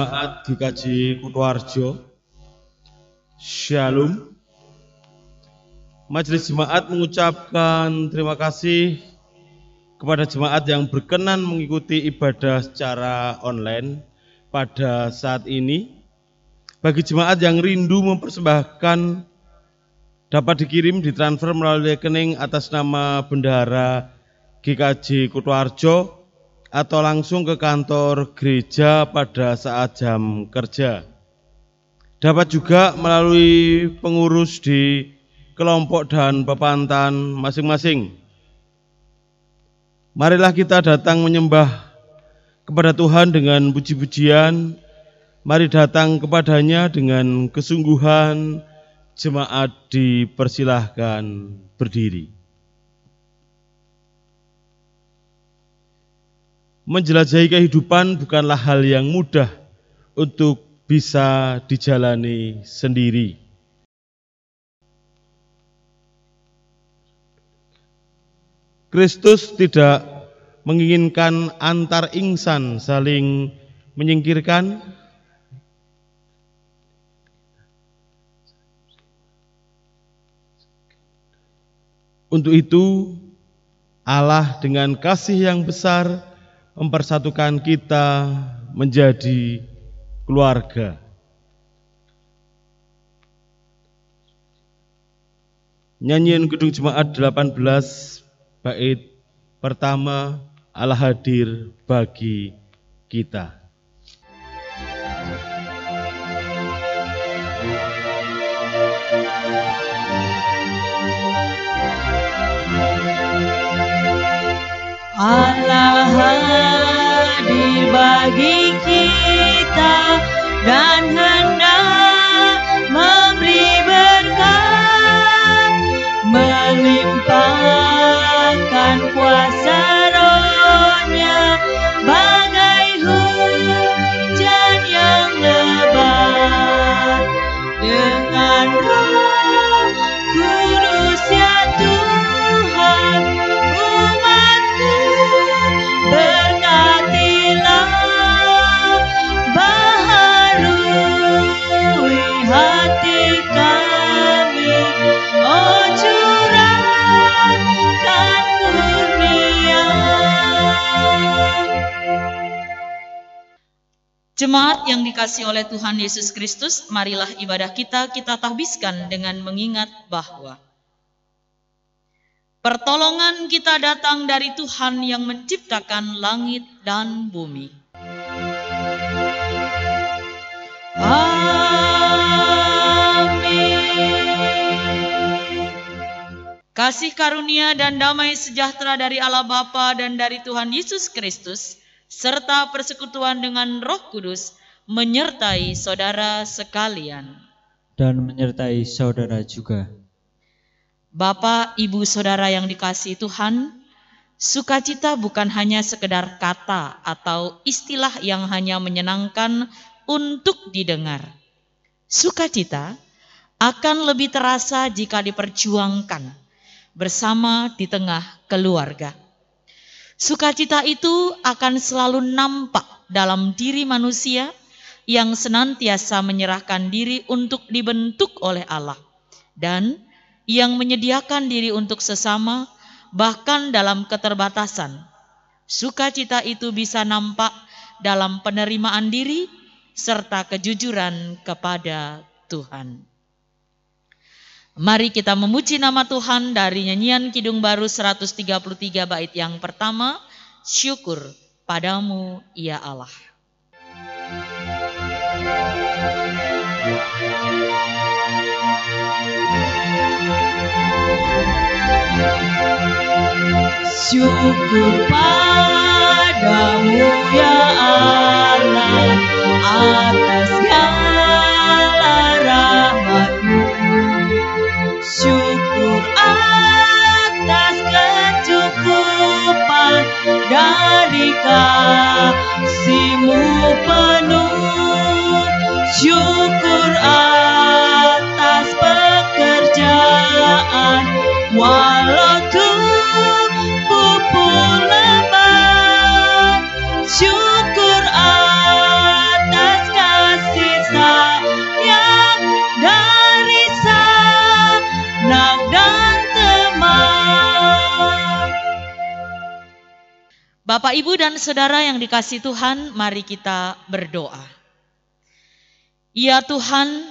Jemaat GKJ Kutoarjo, Shalom. Majelis Jemaat mengucapkan terima kasih kepada jemaat yang berkenan mengikuti ibadah secara online pada saat ini. Bagi jemaat yang rindu mempersembahkan, dapat dikirim ditransfer melalui rekening atas nama Bendahara GKJ Kutoarjo atau langsung ke kantor gereja pada saat jam kerja. Dapat juga melalui pengurus di kelompok dan pepantan masing-masing. Marilah kita datang menyembah kepada Tuhan dengan puji-pujian. Mari datang kepadanya dengan kesungguhan. Jemaat dipersilahkan berdiri. Menjelajahi kehidupan bukanlah hal yang mudah untuk bisa dijalani sendiri. Kristus tidak menginginkan antar insan saling menyingkirkan. Untuk itu, Allah dengan kasih yang besar mempersatukan kita menjadi keluarga. Nyanyian Gedung Jemaat 18 bait pertama, Allah hadir bagi kita. Allah hadir bagi kita dan hendak memberi berkat, melimpahkan kuasa Roh-Nya bagai hujan yang lebat. Dengan Roh Kudus ya Tuhan, berkatilah, baharui hati kami, oh curahkan kurnia. Jemaat yang dikasihi oleh Tuhan Yesus Kristus, marilah ibadah kita tahbiskan dengan mengingat bahwa pertolongan kita datang dari Tuhan yang menciptakan langit dan bumi. Amin. Kasih karunia dan damai sejahtera dari Allah Bapa dan dari Tuhan Yesus Kristus, serta persekutuan dengan Roh Kudus, menyertai saudara sekalian. Dan menyertai saudara juga. Bapak, Ibu, Saudara yang dikasihi Tuhan, sukacita bukan hanya sekedar kata atau istilah yang hanya menyenangkan untuk didengar. Sukacita akan lebih terasa jika diperjuangkan bersama di tengah keluarga. Sukacita itu akan selalu nampak dalam diri manusia yang senantiasa menyerahkan diri untuk dibentuk oleh Allah dan yang menyediakan diri untuk sesama, bahkan dalam keterbatasan. Sukacita itu bisa nampak dalam penerimaan diri serta kejujuran kepada Tuhan. Mari kita memuji nama Tuhan dari nyanyian Kidung Baru 133 bait yang pertama, Syukur padamu ya Allah. Syukur padamu ya Allah atas segala rahmat-Mu. Syukur atas kecukupan dari kasih-Mu penuh. Syukur atas pekerjaan walau pupuk lebat. Syukur atas Bapak, Ibu, dan Saudara yang dikasihi Tuhan, mari kita berdoa. Ya Tuhan,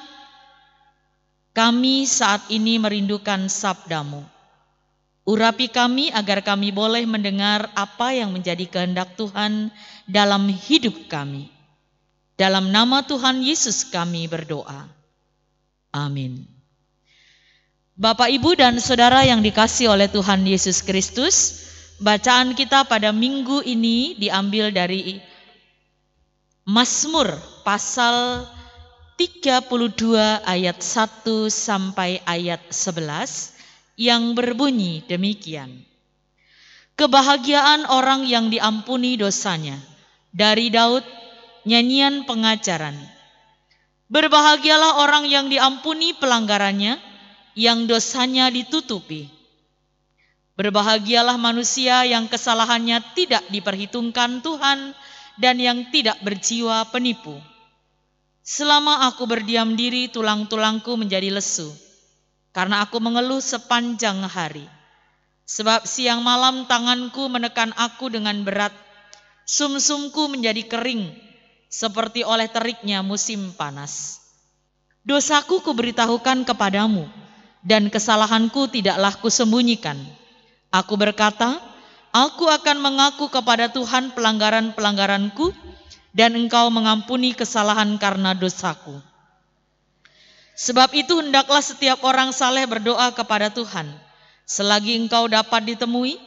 kami saat ini merindukan sabda-Mu. Urapi kami agar kami boleh mendengar apa yang menjadi kehendak Tuhan dalam hidup kami. Dalam nama Tuhan Yesus kami berdoa. Amin. Bapak, Ibu, dan Saudara yang dikasihi oleh Tuhan Yesus Kristus, bacaan kita pada minggu ini diambil dari Mazmur pasal 32 ayat 1 sampai ayat 11 yang berbunyi demikian. Kebahagiaan orang yang diampuni dosanya, dari Daud, nyanyian pengajaran. Berbahagialah orang yang diampuni pelanggarannya, yang dosanya ditutupi. Berbahagialah manusia yang kesalahannya tidak diperhitungkan Tuhan dan yang tidak berjiwa penipu. Selama aku berdiam diri, tulang-tulangku menjadi lesu, karena aku mengeluh sepanjang hari. Sebab siang malam tanganku menekan aku dengan berat, sumsumku menjadi kering, seperti oleh teriknya musim panas. Dosaku kuberitahukan kepadamu, dan kesalahanku tidaklah kusembunyikan. Aku berkata, aku akan mengaku kepada Tuhan pelanggaran-pelanggaranku, dan Engkau mengampuni kesalahan karena dosaku. Sebab itu hendaklah setiap orang saleh berdoa kepada Tuhan, selagi engkau dapat ditemui.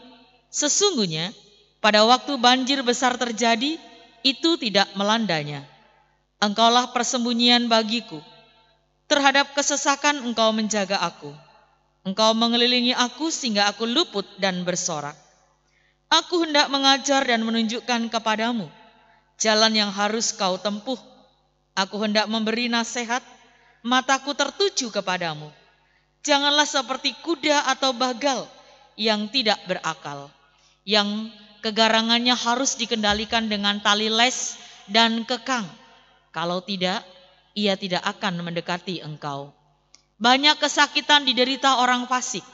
Sesungguhnya pada waktu banjir besar terjadi, itu tidak melandanya. Engkaulah persembunyian bagiku. Terhadap kesesakan engkau menjaga aku. Engkau mengelilingi aku sehingga aku luput dan bersorak. Aku hendak mengajar dan menunjukkan kepadamu jalan yang harus kau tempuh. Aku hendak memberi nasihat, mataku tertuju kepadamu. Janganlah seperti kuda atau bagal yang tidak berakal, yang kegarangannya harus dikendalikan dengan tali les dan kekang. Kalau tidak, ia tidak akan mendekati engkau. Banyak kesakitan diderita orang fasik,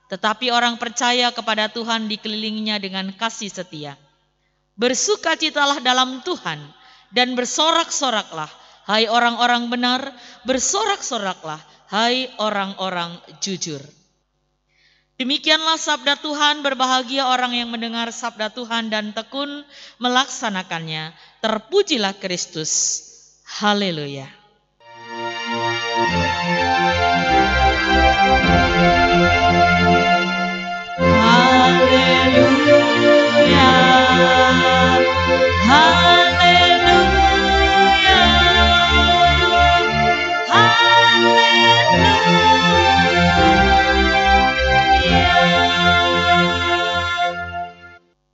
tetapi orang percaya kepada Tuhan dikelilinginya dengan kasih setia. Bersukacitalah dalam Tuhan dan bersorak-soraklah, hai orang-orang benar, bersorak-soraklah, hai orang-orang jujur. Demikianlah sabda Tuhan, berbahagia orang yang mendengar sabda Tuhan dan tekun melaksanakannya. Terpujilah Kristus. Haleluya. Haleluya, haleluya, haleluya.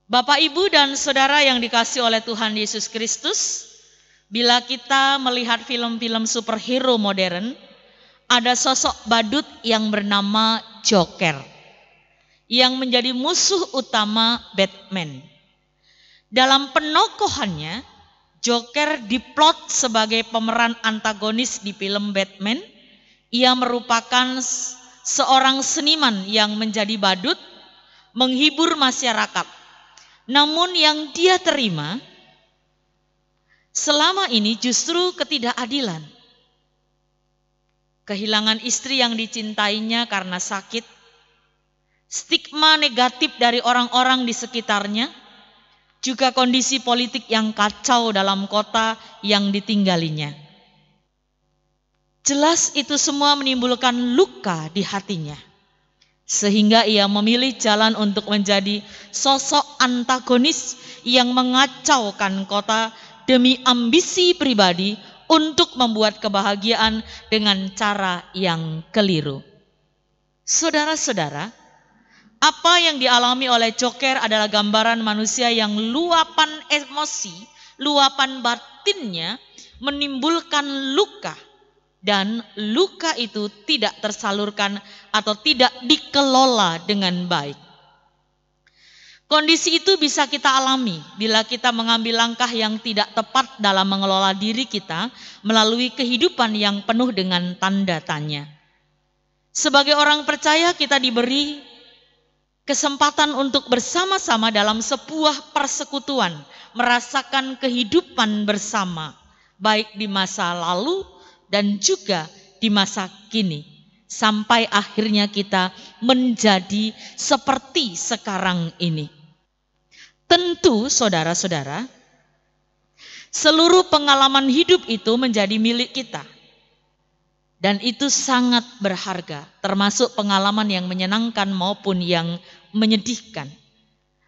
Bapak, Ibu, dan Saudara yang dikasihi oleh Tuhan Yesus Kristus, bila kita melihat film-film superhero modern, ada sosok badut yang bernama Joker, yang menjadi musuh utama Batman. Dalam penokohannya, Joker diplot sebagai pemeran antagonis di film Batman. Ia merupakan seorang seniman yang menjadi badut, menghibur masyarakat. Namun yang dia terima selama ini justru ketidakadilan. Kehilangan istri yang dicintainya karena sakit, stigma negatif dari orang-orang di sekitarnya, juga kondisi politik yang kacau dalam kota yang ditinggalinya. Jelas itu semua menimbulkan luka di hatinya, sehingga ia memilih jalan untuk menjadi sosok antagonis yang mengacaukan kota demi ambisi pribadi untuk membuat kebahagiaan dengan cara yang keliru. Saudara-saudara, apa yang dialami oleh Joker adalah gambaran manusia yang luapan emosi, luapan batinnya menimbulkan luka, dan luka itu tidak tersalurkan atau tidak dikelola dengan baik. Kondisi itu bisa kita alami bila kita mengambil langkah yang tidak tepat dalam mengelola diri kita melalui kehidupan yang penuh dengan tanda tanya. Sebagai orang percaya, kita diberi kesempatan untuk bersama-sama dalam sebuah persekutuan, merasakan kehidupan bersama, baik di masa lalu dan juga di masa kini, sampai akhirnya kita menjadi seperti sekarang ini. Tentu saudara-saudara, seluruh pengalaman hidup itu menjadi milik kita. Dan itu sangat berharga, termasuk pengalaman yang menyenangkan maupun yang menyedihkan.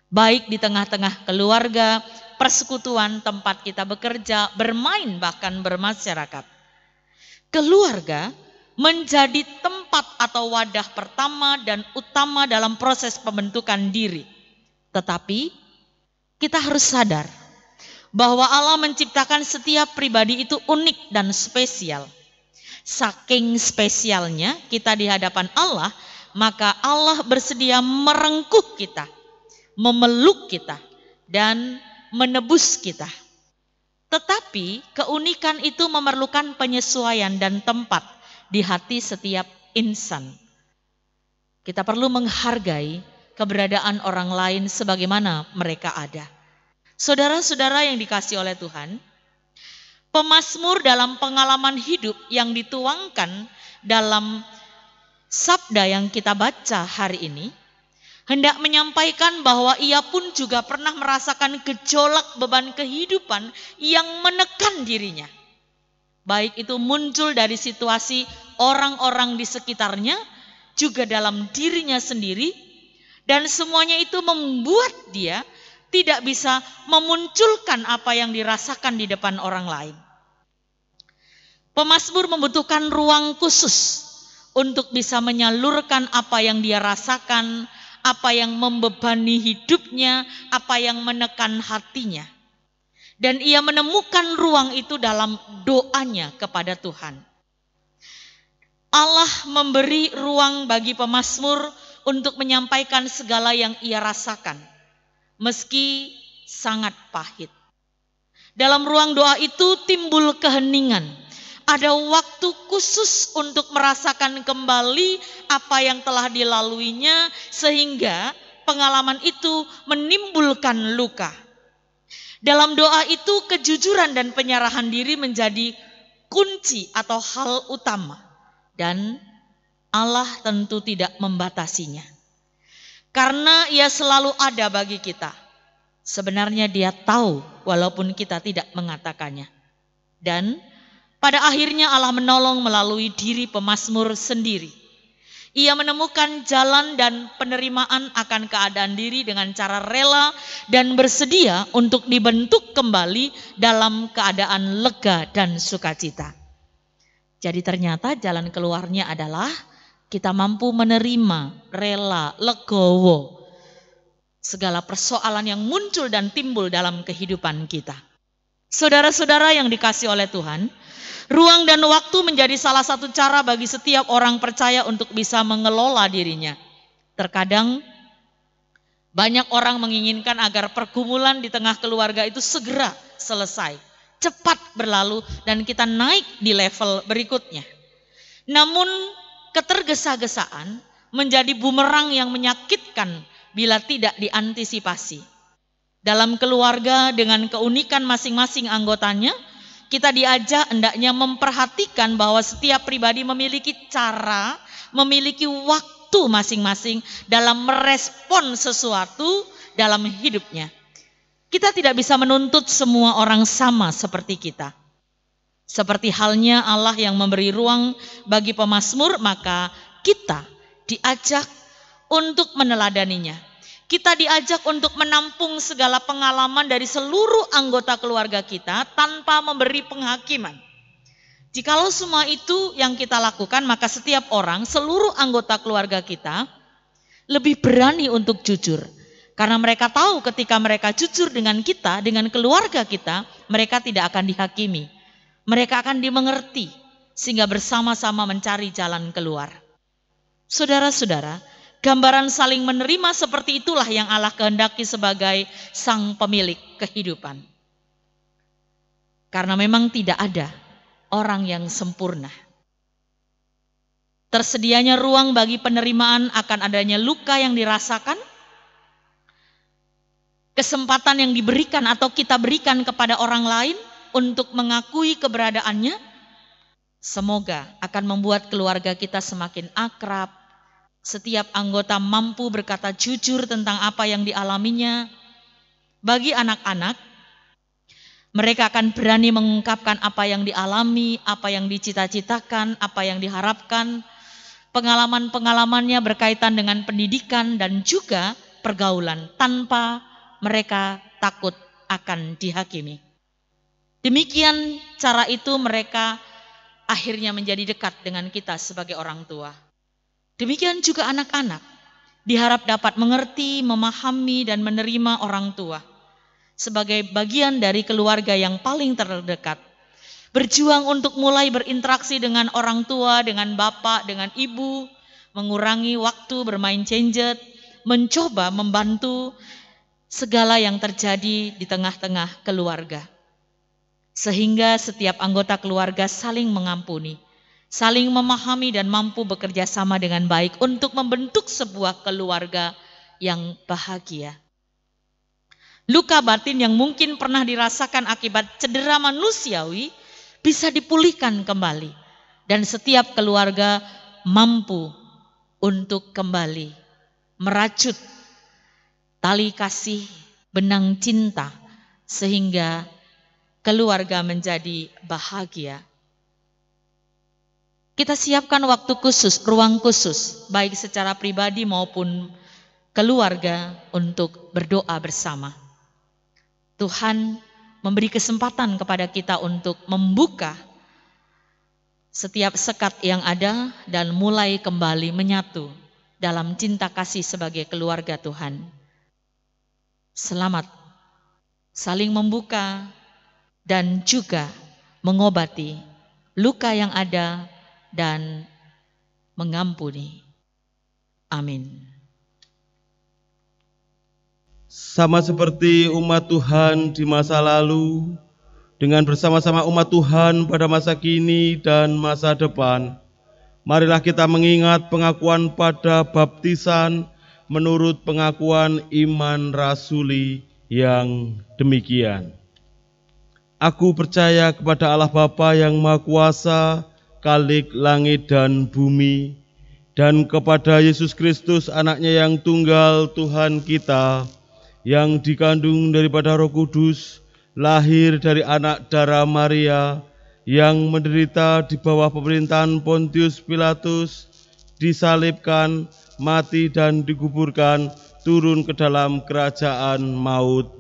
Baik di tengah-tengah keluarga, persekutuan, tempat kita bekerja, bermain, bahkan bermasyarakat. Keluarga menjadi tempat atau wadah pertama dan utama dalam proses pembentukan diri. Tetapi kita harus sadar bahwa Allah menciptakan setiap pribadi itu unik dan spesial. Saking spesialnya kita di hadapan Allah, maka Allah bersedia merengkuh kita, memeluk kita, dan menebus kita. Tetapi keunikan itu memerlukan penyesuaian dan tempat di hati setiap insan. Kita perlu menghargai keberadaan orang lain sebagaimana mereka ada. Saudara-saudara yang dikasihi oleh Tuhan, pemazmur dalam pengalaman hidup yang dituangkan dalam sabda yang kita baca hari ini hendak menyampaikan bahwa ia pun juga pernah merasakan gejolak beban kehidupan yang menekan dirinya. Baik itu muncul dari situasi orang-orang di sekitarnya, juga dalam dirinya sendiri, dan semuanya itu membuat dia tidak bisa memunculkan apa yang dirasakan di depan orang lain. Pemazmur membutuhkan ruang khusus untuk bisa menyalurkan apa yang dia rasakan, apa yang membebani hidupnya, apa yang menekan hatinya. Dan ia menemukan ruang itu dalam doanya kepada Tuhan. Allah memberi ruang bagi pemazmur untuk menyampaikan segala yang ia rasakan, meski sangat pahit. Dalam ruang doa itu timbul keheningan. Ada waktu khusus untuk merasakan kembali apa yang telah dilaluinya, sehingga pengalaman itu menimbulkan luka. Dalam doa itu kejujuran dan penyerahan diri menjadi kunci atau hal utama. Dan Allah tentu tidak membatasinya. Karena ia selalu ada bagi kita. Sebenarnya dia tahu walaupun kita tidak mengatakannya. Dan pada akhirnya Allah menolong melalui diri pemazmur sendiri. Ia menemukan jalan dan penerimaan akan keadaan diri dengan cara rela dan bersedia untuk dibentuk kembali dalam keadaan lega dan sukacita. Jadi ternyata jalan keluarnya adalah kita mampu menerima, rela, legowo segala persoalan yang muncul dan timbul dalam kehidupan kita. Saudara-saudara yang dikasihi oleh Tuhan, ruang dan waktu menjadi salah satu cara bagi setiap orang percaya untuk bisa mengelola dirinya. Terkadang banyak orang menginginkan agar pergumulan di tengah keluarga itu segera selesai, cepat berlalu dan kita naik di level berikutnya. Namun ketergesa-gesaan menjadi bumerang yang menyakitkan bila tidak diantisipasi. Dalam keluarga dengan keunikan masing-masing anggotanya, kita diajak hendaknya memperhatikan bahwa setiap pribadi memiliki cara, memiliki waktu masing-masing dalam merespon sesuatu dalam hidupnya. Kita tidak bisa menuntut semua orang sama seperti kita. Seperti halnya Allah yang memberi ruang bagi pemazmur, maka kita diajak untuk meneladaninya. Kita diajak untuk menampung segala pengalaman dari seluruh anggota keluarga kita tanpa memberi penghakiman. Jikalau semua itu yang kita lakukan, maka setiap orang, seluruh anggota keluarga kita lebih berani untuk jujur. Karena mereka tahu ketika mereka jujur dengan kita, dengan keluarga kita, mereka tidak akan dihakimi. Mereka akan dimengerti sehingga bersama-sama mencari jalan keluar. Saudara-saudara, gambaran saling menerima seperti itulah yang Allah kehendaki sebagai sang pemilik kehidupan. Karena memang tidak ada orang yang sempurna. Tersedianya ruang bagi penerimaan akan adanya luka yang dirasakan, kesempatan yang diberikan atau kita berikan kepada orang lain untuk mengakui keberadaannya, semoga akan membuat keluarga kita semakin akrab. Setiap anggota mampu berkata jujur tentang apa yang dialaminya. Bagi anak-anak, mereka akan berani mengungkapkan apa yang dialami, apa yang dicita-citakan, apa yang diharapkan. Pengalaman-pengalamannya berkaitan dengan pendidikan dan juga pergaulan tanpa mereka takut akan dihakimi. Demikian cara itu mereka akhirnya menjadi dekat dengan kita sebagai orang tua. Demikian juga anak-anak diharap dapat mengerti, memahami dan menerima orang tua sebagai bagian dari keluarga yang paling terdekat. Berjuang untuk mulai berinteraksi dengan orang tua, dengan bapak, dengan ibu, mengurangi waktu bermain gadget, mencoba membantu segala yang terjadi di tengah-tengah keluarga. Sehingga setiap anggota keluarga saling mengampuni, saling memahami dan mampu bekerja sama dengan baik untuk membentuk sebuah keluarga yang bahagia. Luka batin yang mungkin pernah dirasakan akibat cedera manusiawi bisa dipulihkan kembali. Dan setiap keluarga mampu untuk kembali merajut tali kasih, benang cinta, sehingga keluarga menjadi bahagia. Kita siapkan waktu khusus, ruang khusus, baik secara pribadi maupun keluarga untuk berdoa bersama. Tuhan memberi kesempatan kepada kita untuk membuka setiap sekat yang ada dan mulai kembali menyatu dalam cinta kasih sebagai keluarga Tuhan. Selamat saling membuka dan juga mengobati luka yang ada dan mengampuni. Amin. Sama seperti umat Tuhan di masa lalu, dengan bersama-sama umat Tuhan pada masa kini dan masa depan, marilah kita mengingat pengakuan pada baptisan menurut pengakuan iman rasuli yang demikian. Aku percaya kepada Allah Bapa yang Maha Kuasa, Khalik langit dan bumi, dan kepada Yesus Kristus anaknya yang tunggal Tuhan kita, yang dikandung daripada Roh Kudus, lahir dari anak darah Maria, yang menderita di bawah pemerintahan Pontius Pilatus, disalibkan, mati dan dikuburkan, turun ke dalam kerajaan maut.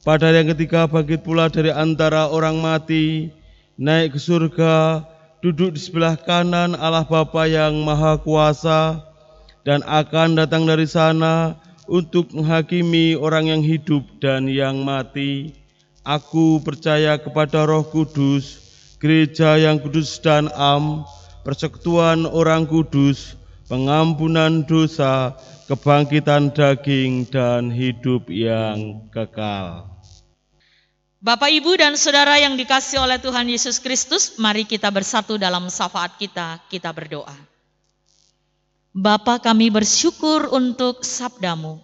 Pada hari yang ketiga bangkit pula dari antara orang mati, naik ke surga, duduk di sebelah kanan Allah Bapa yang Maha Kuasa, dan akan datang dari sana untuk menghakimi orang yang hidup dan yang mati. Aku percaya kepada Roh Kudus, gereja yang kudus dan am, persekutuan orang kudus, pengampunan dosa, kebangkitan daging dan hidup yang kekal. Bapak, Ibu, dan Saudara yang dikasihi oleh Tuhan Yesus Kristus, mari kita bersatu dalam syafaat kita berdoa. Bapa, kami bersyukur untuk sabda-Mu.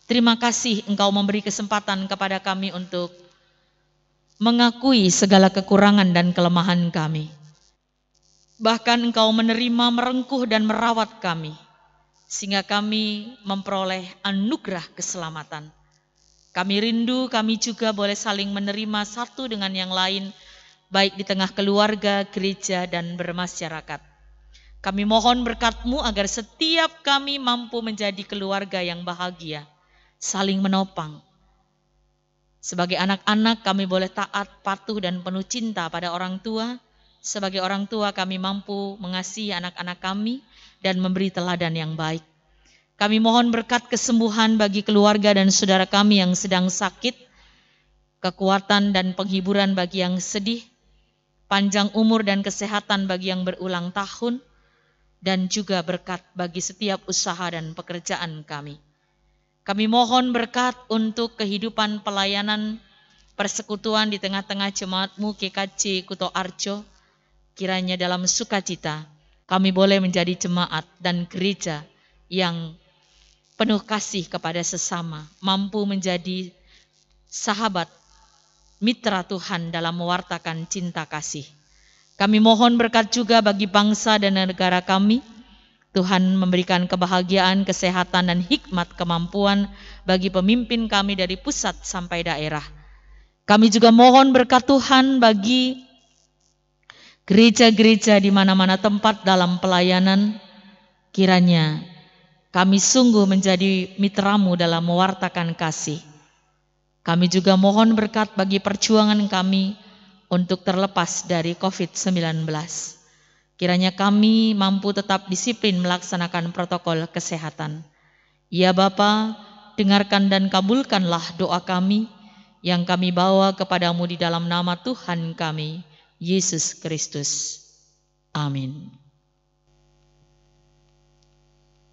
Terima kasih Engkau memberi kesempatan kepada kami untuk mengakui segala kekurangan dan kelemahan kami. Bahkan Engkau menerima, merengkuh dan merawat kami, sehingga kami memperoleh anugerah keselamatan. Kami rindu, kami juga boleh saling menerima satu dengan yang lain, baik di tengah keluarga, gereja, dan bermasyarakat. Kami mohon berkat-Mu agar setiap kami mampu menjadi keluarga yang bahagia, saling menopang. Sebagai anak-anak kami boleh taat, patuh, dan penuh cinta pada orang tua. Sebagai orang tua kami mampu mengasihi anak-anak kami dan memberi teladan yang baik. Kami mohon berkat kesembuhan bagi keluarga dan saudara kami yang sedang sakit, kekuatan dan penghiburan bagi yang sedih, panjang umur dan kesehatan bagi yang berulang tahun, dan juga berkat bagi setiap usaha dan pekerjaan kami. Kami mohon berkat untuk kehidupan pelayanan persekutuan di tengah-tengah jemaat-Mu GKJ Kuto Arjo. Kiranya dalam sukacita kami boleh menjadi jemaat dan gereja yang penuh kasih kepada sesama, mampu menjadi sahabat, mitra Tuhan dalam mewartakan cinta kasih. Kami mohon berkat juga bagi bangsa dan negara kami. Tuhan memberikan kebahagiaan, kesehatan, dan hikmat kemampuan bagi pemimpin kami dari pusat sampai daerah. Kami juga mohon berkat Tuhan bagi gereja-gereja di mana-mana tempat dalam pelayanan. Kiranya kami sungguh menjadi mitramu dalam mewartakan kasih. Kami juga mohon berkat bagi perjuangan kami untuk terlepas dari COVID-19. Kiranya kami mampu tetap disiplin melaksanakan protokol kesehatan. Ya Bapa, dengarkan dan kabulkanlah doa kami yang kami bawa kepadamu di dalam nama Tuhan kami, Yesus Kristus. Amin.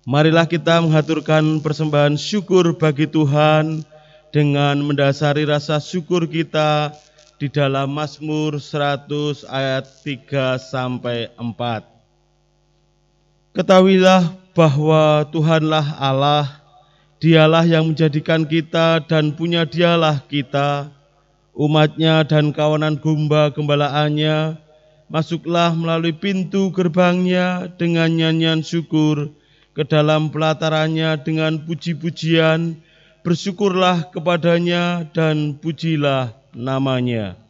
Marilah kita menghaturkan persembahan syukur bagi Tuhan dengan mendasari rasa syukur kita di dalam Mazmur 100 ayat 3-4. Ketahuilah bahwa Tuhanlah Allah, Dialah yang menjadikan kita dan punya Dialah kita, umatnya dan kawanan gembalaannya. Masuklah melalui pintu gerbangnya dengan nyanyian syukur, ke dalam pelatarannya dengan puji-pujian, bersyukurlah kepadanya dan pujilah namanya.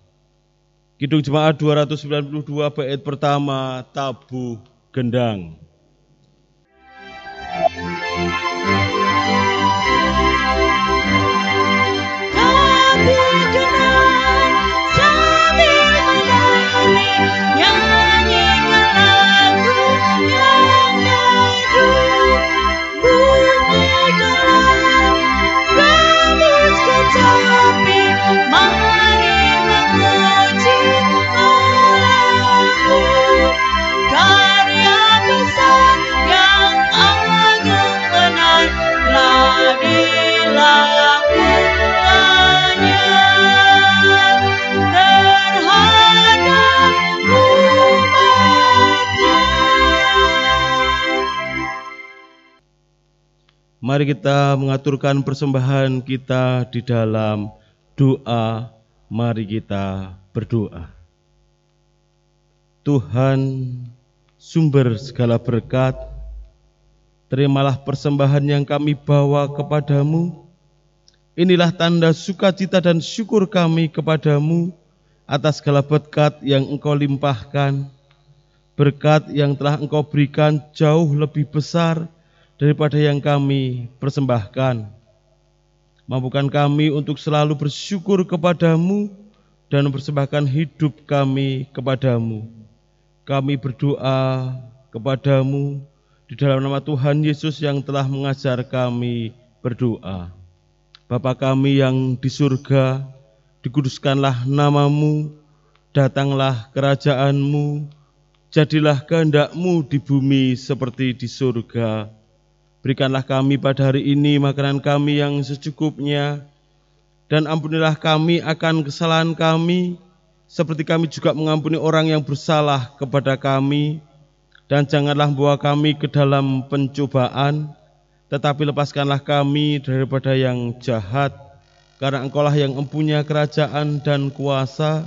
Kidung Jemaat 292 bait pertama, tabuh gendang. Tabuh gendang sambil menari, nyanyikan lagu yang merdu. Bunyikanlah gambus kecapi, mari memuji Allahku. Karya besar yang agung benar telah dilakukannya terhadap umatnya. Mari kita mengaturkan persembahan kita di dalam doa. Mari kita berdoa. Tuhan, sumber segala berkat, terimalah persembahan yang kami bawa kepadamu. Inilah tanda sukacita dan syukur kami kepadamu atas segala berkat yang Engkau limpahkan, berkat yang telah Engkau berikan jauh lebih besar daripada yang kami persembahkan. Mampukan kami untuk selalu bersyukur kepadamu dan mempersembahkan hidup kami kepadamu. Kami berdoa kepadamu di dalam nama Tuhan Yesus yang telah mengajar kami berdoa. Bapa kami yang di surga, dikuduskanlah namamu, datanglah kerajaanmu, jadilah kehendak-Mu di bumi seperti di surga. Berikanlah kami pada hari ini makanan kami yang secukupnya, dan ampunilah kami akan kesalahan kami, seperti kami juga mengampuni orang yang bersalah kepada kami. Dan janganlah membawa kami ke dalam pencobaan, tetapi lepaskanlah kami daripada yang jahat, karena Engkaulah yang mempunyai kerajaan dan kuasa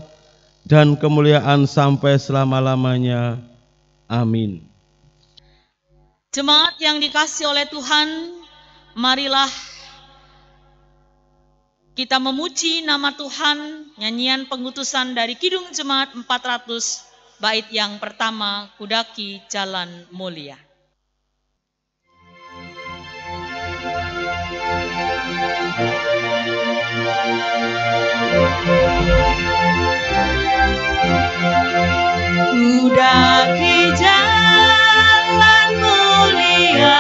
dan kemuliaan sampai selama-lamanya. Amin. Jemaat yang dikasihi oleh Tuhan, marilah kita memuji nama Tuhan, nyanyian pengutusan dari Kidung Jemaat 400, bait yang pertama, Kudaki Jalan Mulia. Kudaki jalan mulia,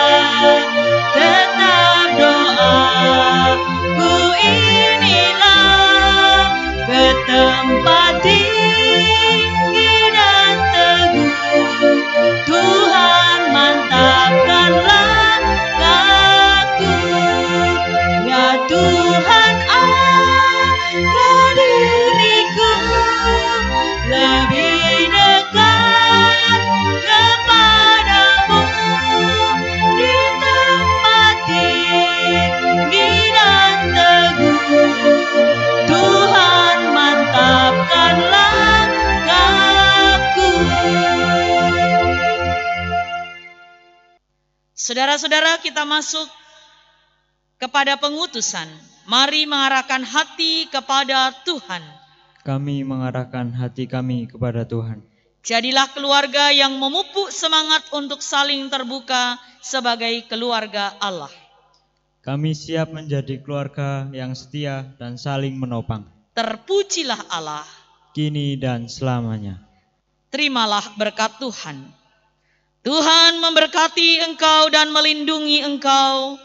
tetap doaku inilah, ke tempat tinggi dan teguh Tuhan Saudara-saudara, kita masuk kepada pengutusan. Mari mengarahkan hati kepada Tuhan. Kami mengarahkan hati kami kepada Tuhan. Jadilah keluarga yang memupuk semangat untuk saling terbuka sebagai keluarga Allah. Kami siap menjadi keluarga yang setia dan saling menopang, Terpujilah Allah. kini dan selamanya. Terimalah berkat Tuhan. Tuhan memberkati engkau dan melindungi engkau.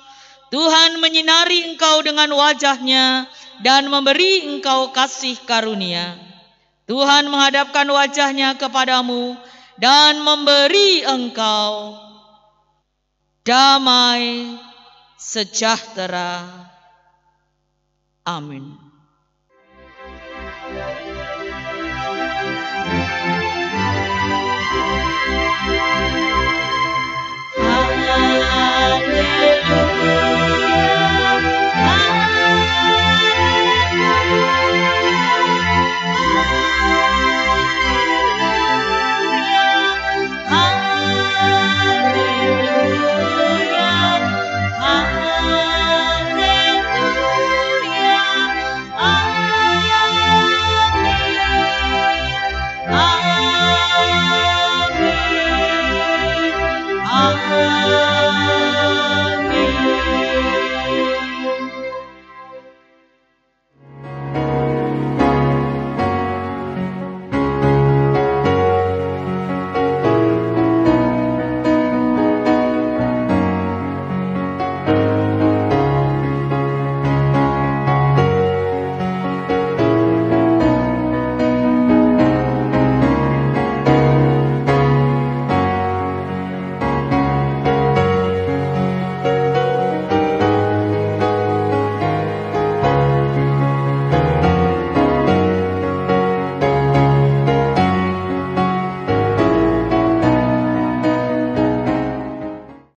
Tuhan menyinari engkau dengan wajah-Nya dan memberi engkau kasih karunia. Tuhan menghadapkan wajah-Nya kepadamu dan memberi engkau damai sejahtera. Amin. Haleluya.